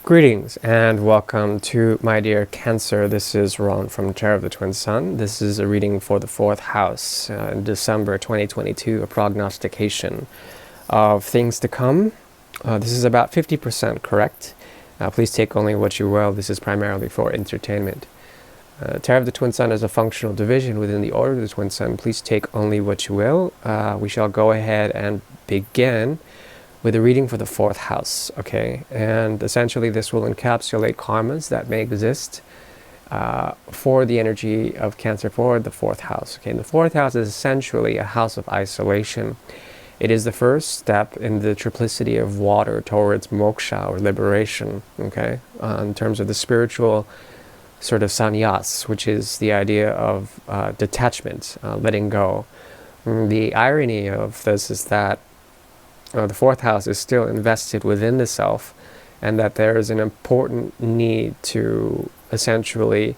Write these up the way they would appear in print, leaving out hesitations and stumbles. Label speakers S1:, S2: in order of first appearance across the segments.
S1: Greetings and welcome to my dear Cancer. This is Ron from Tarot of the Twin Sun. This is a reading for the fourth house in December 2022, a prognostication of things to come. This is about 50% correct. Please take only what you will. This is primarily for entertainment. Tarot of the Twin Sun is a functional division within the Order of the Twin Sun. Please take only what you will. We shall go ahead and begin with a reading for the fourth house, okay? And essentially this will encapsulate karmas that may exist for the energy of Cancer for the fourth house, okay? And the fourth house is essentially a house of isolation. It is the first step in the triplicity of water towards moksha, or liberation, okay? In terms of the spiritual sort of sannyas, which is the idea of detachment, letting go. The irony of this is that the fourth house is still invested within the self, and that there is an important need to essentially,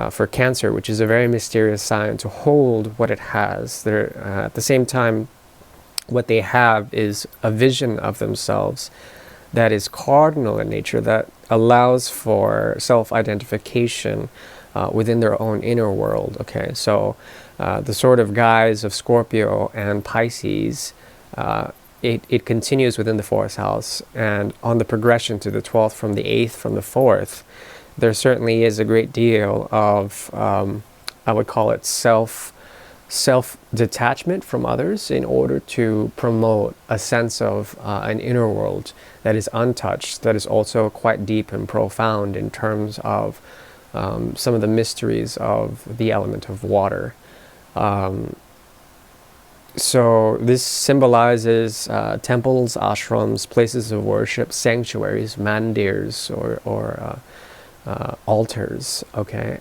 S1: for Cancer, which is a very mysterious sign, to hold what it has. At the same time, what they have is a vision of themselves that is cardinal in nature, that allows for self-identification within their own inner world. Okay, so the sort of guise of Scorpio and Pisces, it continues within the fourth house, and on the progression to the 12th, from the 8th, from the 4th, there certainly is a great deal of, I would call it self-detachment from others in order to promote a sense of an inner world that is untouched, that is also quite deep and profound in terms of some of the mysteries of the element of water. So this symbolizes temples, ashrams, places of worship, sanctuaries, mandirs, or altars. Okay,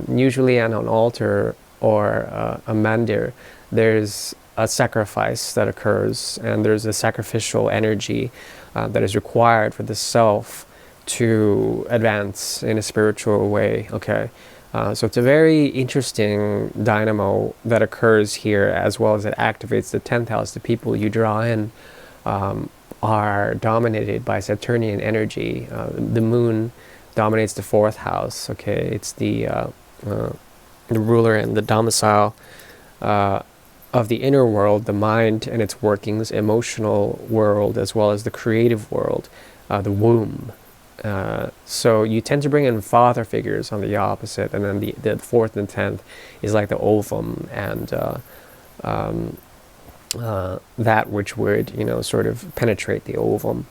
S1: usually on an altar or a mandir, there's a sacrifice that occurs, and there's a sacrificial energy that is required for the self to advance in a spiritual way. Okay. So it's a very interesting dynamo that occurs here, as well as it activates the 10th house. The people you draw in are dominated by Saturnian energy. The moon dominates the fourth house. Okay, it's the ruler and the domicile of the inner world, the mind and its workings, emotional world, as well as the creative world, the womb. So you tend to bring in father figures on the opposite, and then the fourth and 10th is like the ovum, and that which would, sort of penetrate the ovum.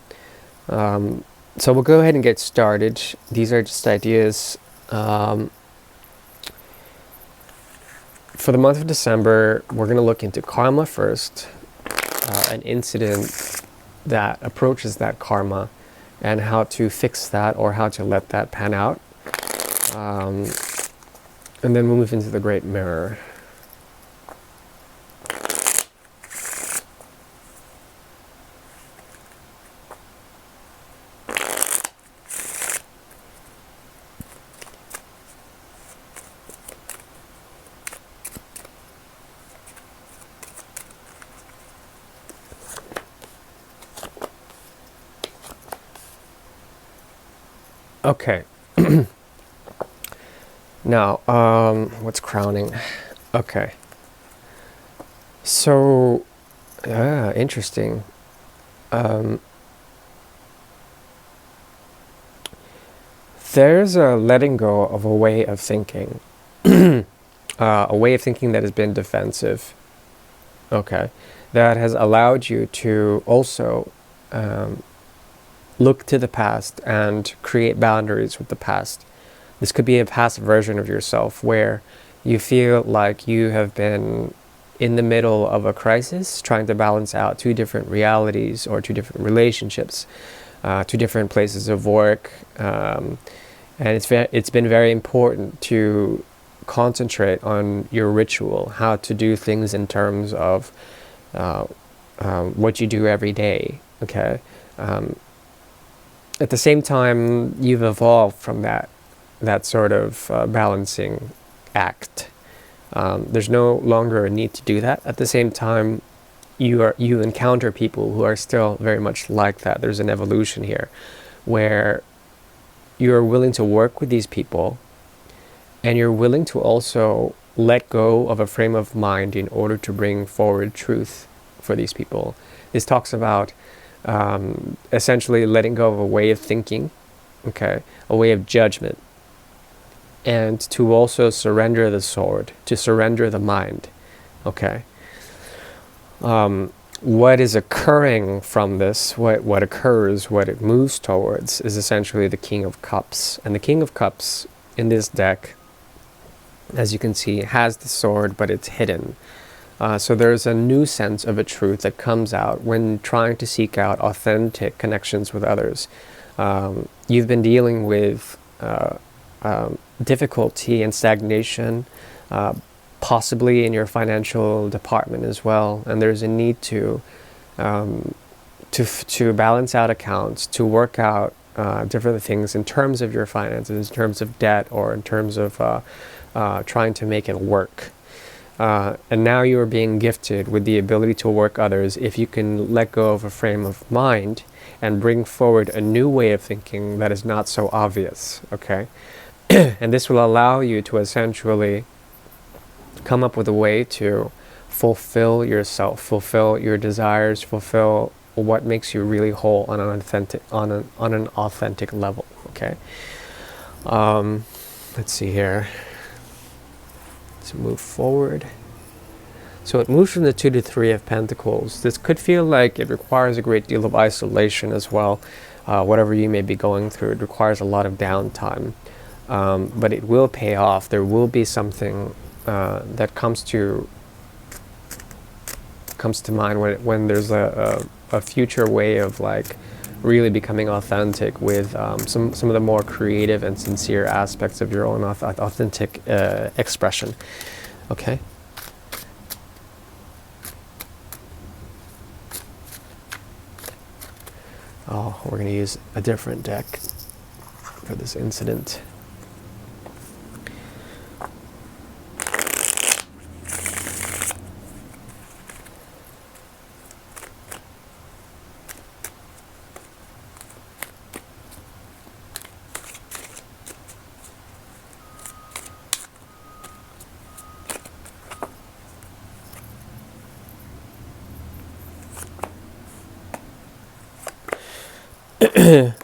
S1: So we'll go ahead and get started. These are just ideas. For the month of December, we're going to look into karma first, an incident that approaches that karma, and how to fix that, or how to let that pan out. And then we'll move into the Great Mirror. Okay. Now, what's crowning? Okay. So, interesting. There's a letting go of a way of thinking. A way of thinking that has been defensive. Okay. That has allowed you to also look to the past and create boundaries with the past. This could be a past version of yourself where you feel like you have been in the middle of a crisis, trying to balance out two different realities or two different relationships, two different places of work. And it's been very important to concentrate on your ritual, how to do things in terms of what you do every day. Okay. At the same time, you've evolved from that sort of balancing act. There's no longer a need to do that. At the same time, you encounter people who are still very much like that. There's an evolution here, where you're willing to work with these people, and you're willing to also let go of a frame of mind in order to bring forward truth for these people. This talks about essentially letting go of a way of thinking, okay, a way of judgment, and to also surrender the sword, to surrender the mind, okay. What is occurring from this, what occurs, what it moves towards, is essentially the King of Cups. And the King of Cups in this deck, as you can see, has the sword, but it's hidden. So there's a new sense of a truth that comes out when trying to seek out authentic connections with others. You've been dealing with difficulty and stagnation, possibly in your financial department as well, and there's a need to balance out accounts, to work out different things in terms of your finances, in terms of debt, or in terms of trying to make it work. And now you are being gifted with the ability to work others if you can let go of a frame of mind and bring forward a new way of thinking that is not so obvious, okay? And this will allow you to essentially come up with a way to fulfill yourself, fulfill your desires, fulfill what makes you really whole on an authentic level, okay? Let's see here. Let's move forward. So it moves from the 2 to 3 of Pentacles. This could feel like it requires a great deal of isolation as well. Whatever you may be going through, it requires a lot of downtime. But it will pay off. There will be something that comes to mind when there's a future way of like really becoming authentic with some of the more creative and sincere aspects of your own authentic expression. Okay. Oh, we're going to use a different deck for this incident.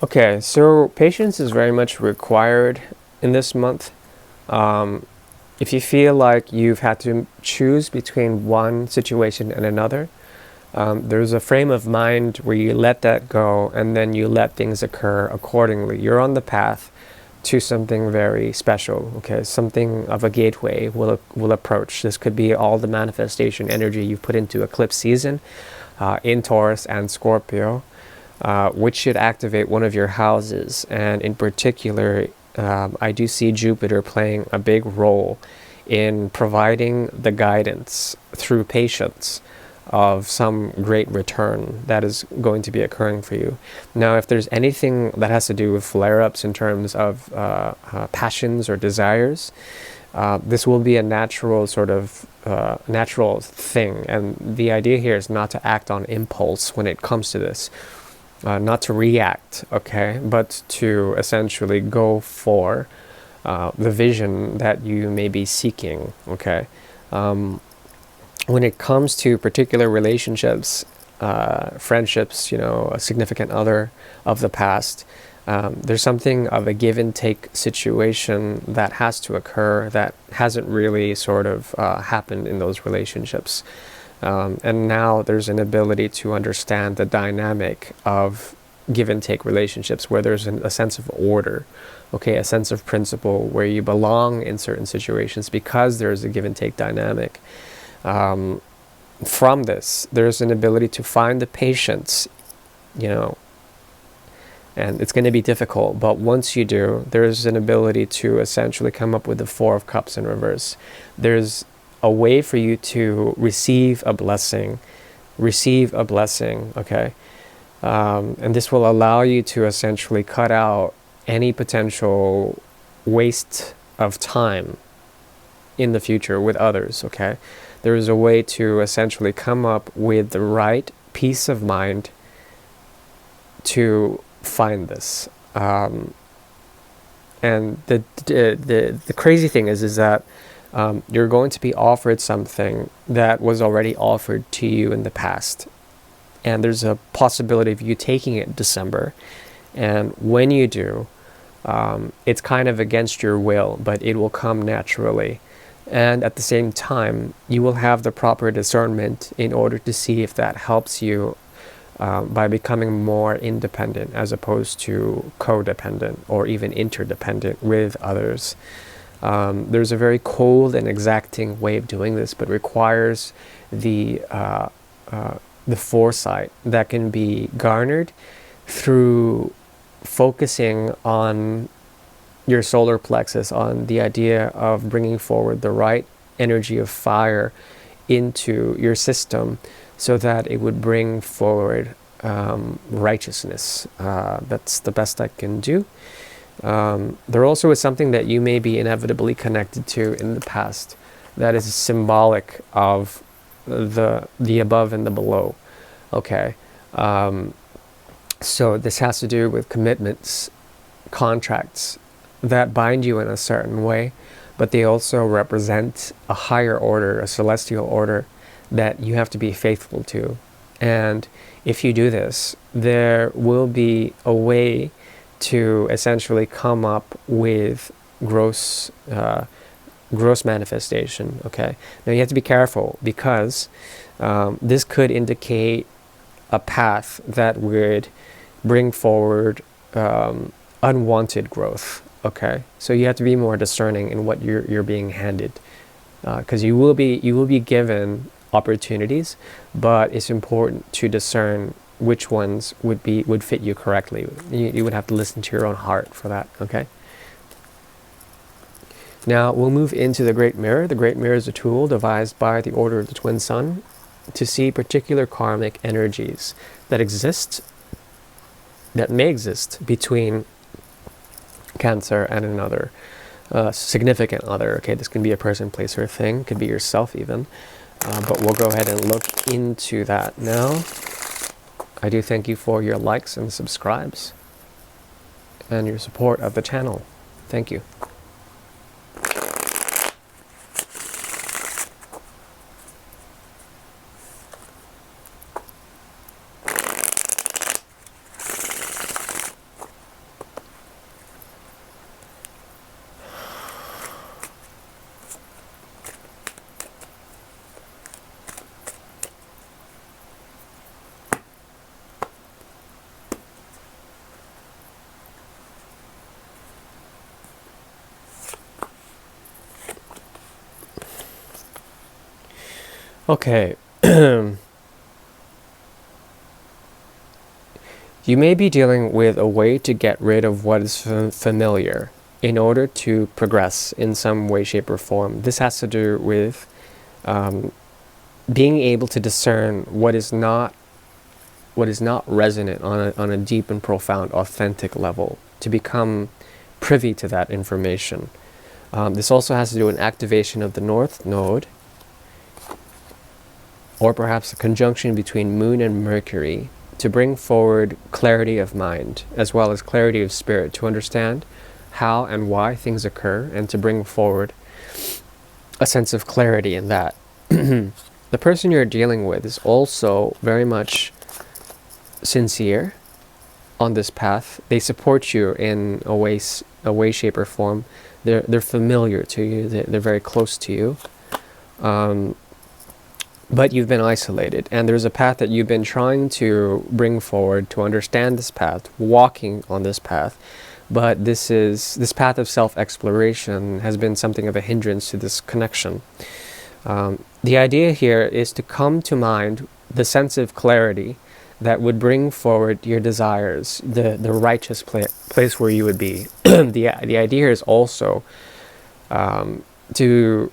S1: Okay, so patience is very much required in this month. If you feel like you've had to choose between one situation and another, there's a frame of mind where you let that go and then you let things occur accordingly. You're on the path to something very special, okay? Something of a gateway will approach. This could be all the manifestation energy you put into eclipse season in Taurus and Scorpio, which should activate one of your houses. And in particular, I do see Jupiter playing a big role in providing the guidance through patience of some great return that is going to be occurring for you. Now, if there's anything that has to do with flare-ups in terms of passions or desires, this will be a natural sort of natural thing. And the idea here is not to act on impulse when it comes to this. Not to react, okay, but to essentially go for the vision that you may be seeking, okay. When it comes to particular relationships, friendships, you know, a significant other of the past, there's something of a give and take situation that has to occur that hasn't really sort of happened in those relationships. And now there's an ability to understand the dynamic of give and take relationships where there's a sense of order, okay, a sense of principle where you belong in certain situations because there's a give and take dynamic. From this, there's an ability to find the patience, you know, and it's going to be difficult, but once you do, there's an ability to essentially come up with the 4 of Cups in reverse. There's a way for you to receive a blessing, okay? And this will allow you to essentially cut out any potential waste of time in the future with others, okay? There is a way to essentially come up with the right peace of mind to find this, And the crazy thing is that you're going to be offered something that was already offered to you in the past. And there's a possibility of you taking it in December. And when you do, it's kind of against your will, but it will come naturally. And at the same time, you will have the proper discernment in order to see if that helps you by becoming more independent as opposed to codependent or even interdependent with others. There's a very cold and exacting way of doing this, but requires the foresight that can be garnered through focusing on your solar plexus, on the idea of bringing forward the right energy of fire into your system so that it would bring forward righteousness. That's the best I can do. There also is something that you may be inevitably connected to in the past that is symbolic of the above and the below. Okay. So this has to do with commitments, contracts that bind you in a certain way, but they also represent a higher order, a celestial order that you have to be faithful to. And if you do this, there will be a way to essentially come up with gross manifestation. Okay. Now you have to be careful because this could indicate a path that would bring forward unwanted growth. Okay. So you have to be more discerning in what you're being handed, because you will be given opportunities, but it's important to discern which ones would fit you correctly. You would have to listen to your own heart for that. Okay. Now we'll move into the Great Mirror. The Great Mirror is a tool devised by the Order of the Twin Sun to see particular karmic energies that may exist between Cancer and another significant other. Okay, this can be a person, place, or thing. Could be yourself even. But we'll go ahead and look into that now. I do thank you for your likes and subscribes and your support of the channel. Thank you. Okay. You may be dealing with a way to get rid of what is familiar in order to progress in some way, shape, or form. This has to do with being able to discern what is not resonant on a deep and profound, authentic level, to become privy to that information. This also has to do with an activation of the North Node, or perhaps a conjunction between Moon and Mercury, to bring forward clarity of mind as well as clarity of spirit, to understand how and why things occur, and to bring forward a sense of clarity in that. The person you're dealing with is also very much sincere on this path. They support you in a way, shape, or form. They're familiar to you. They're very close to you. But you've been isolated, and there's a path that you've been trying to bring forward to understand this path, walking on this path. But this path of self-exploration has been something of a hindrance to this connection. The idea here is to come to mind the sense of clarity that would bring forward your desires, the righteous place where you would be. The idea here is also to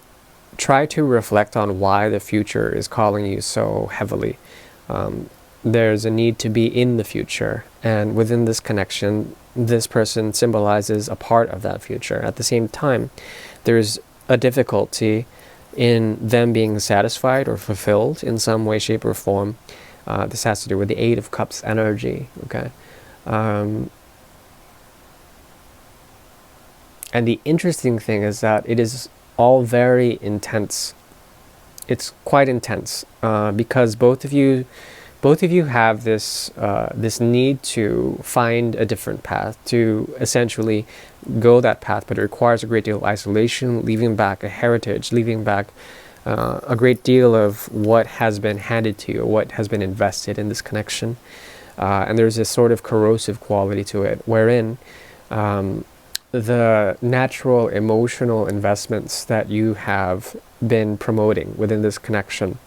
S1: try to reflect on why the future is calling you so heavily. There's a need to be in the future, and within this connection, this person symbolizes a part of that future. At the same time, there's a difficulty in them being satisfied or fulfilled in some way, shape, or form. This has to do with the Eight of Cups energy. Okay. And the interesting thing is that it is all very intense. It's quite intense, because both of you have this need to find a different path, to essentially go that path, but it requires a great deal of isolation, leaving back a heritage, leaving back a great deal of what has been handed to you, what has been invested in this connection. And there's this sort of corrosive quality to it, wherein the natural emotional investments that you have been promoting within this connection,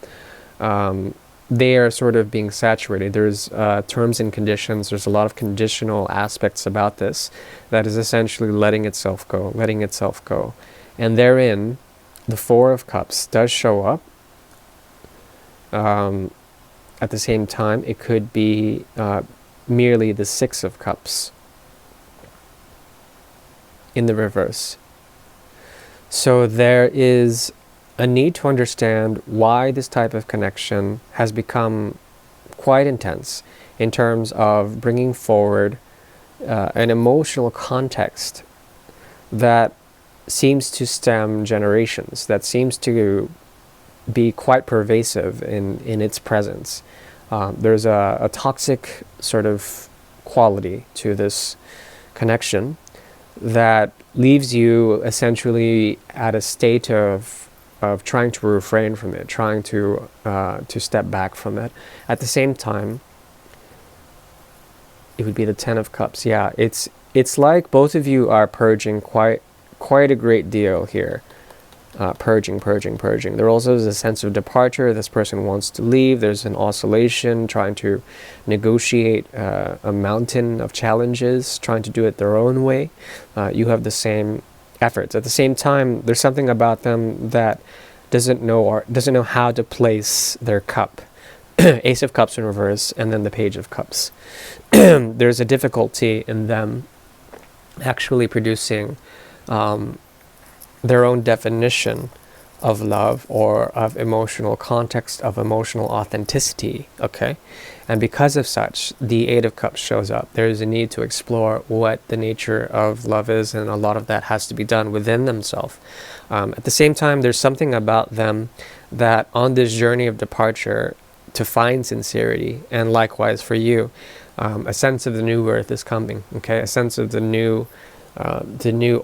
S1: they are sort of being saturated. There's terms and conditions. There's a lot of conditional aspects about this that is essentially letting itself go, letting itself go. And therein, the Four of Cups does show up. At the same time, it could be merely the Six of Cups in the reverse. So there is a need to understand why this type of connection has become quite intense in terms of bringing forward an emotional context that seems to stem generations, that seems to be quite pervasive in its presence. There's a toxic sort of quality to this connection that leaves you essentially at a state of trying to refrain from it, trying to step back from it. At the same time, it would be the Ten of Cups. Yeah, it's like both of you are purging quite a great deal here. Purging. There also is a sense of departure. This person wants to leave. There's an oscillation, trying to negotiate a mountain of challenges, trying to do it their own way. You have the same efforts. At the same time, there's something about them that doesn't know how to place their cup. Ace of Cups in reverse, and then the Page of Cups. There's a difficulty in them actually producing their own definition of love or of emotional context, of emotional authenticity, okay? And because of such, the Eight of Cups shows up. There's a need to explore what the nature of love is, and a lot of that has to be done within themselves. At the same time, there's something about them that on this journey of departure to find sincerity, and likewise for you, a sense of the new earth is coming, okay? A sense of the new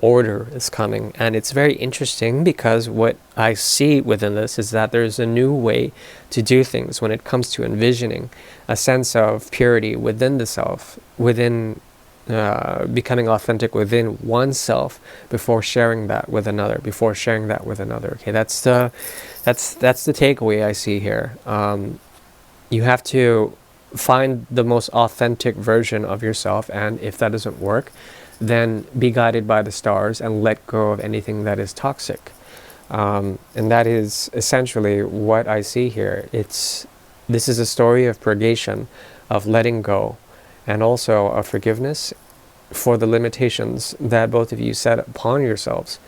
S1: order is coming. And it's very interesting because what I see within this is that there's a new way to do things when it comes to envisioning a sense of purity within the self, within becoming authentic within oneself before sharing that with another, Okay, that's the takeaway I see here. You have to find the most authentic version of yourself, and if that doesn't work, then be guided by the stars and let go of anything that is toxic. And that is essentially what I see here. This is a story of purgation, of letting go, and also of forgiveness for the limitations that both of you set upon yourselves.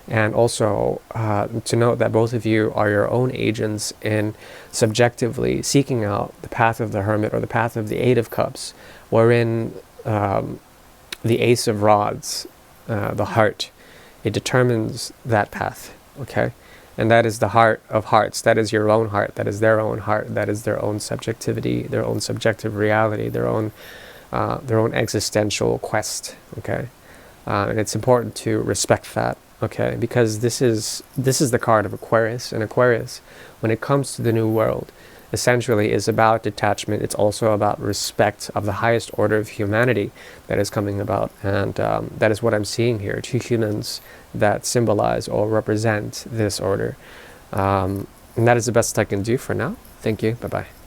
S1: And also to note that both of you are your own agents in subjectively seeking out the path of the Hermit or the path of the Eight of Cups, wherein the Ace of Rods, the heart, it determines that path, okay? And that is the heart of hearts. That is your own heart. That is their own heart. That is their own subjectivity, their own subjective reality, their own existential quest, okay? And it's important to respect that, okay? Because this is the card of Aquarius, and Aquarius, when it comes to the new world, essentially is about detachment. It's also about respect of the highest order of humanity that is coming about. And that is what I'm seeing here. Two humans that symbolize or represent this order. And that is the best I can do for now. Thank you. Bye-bye.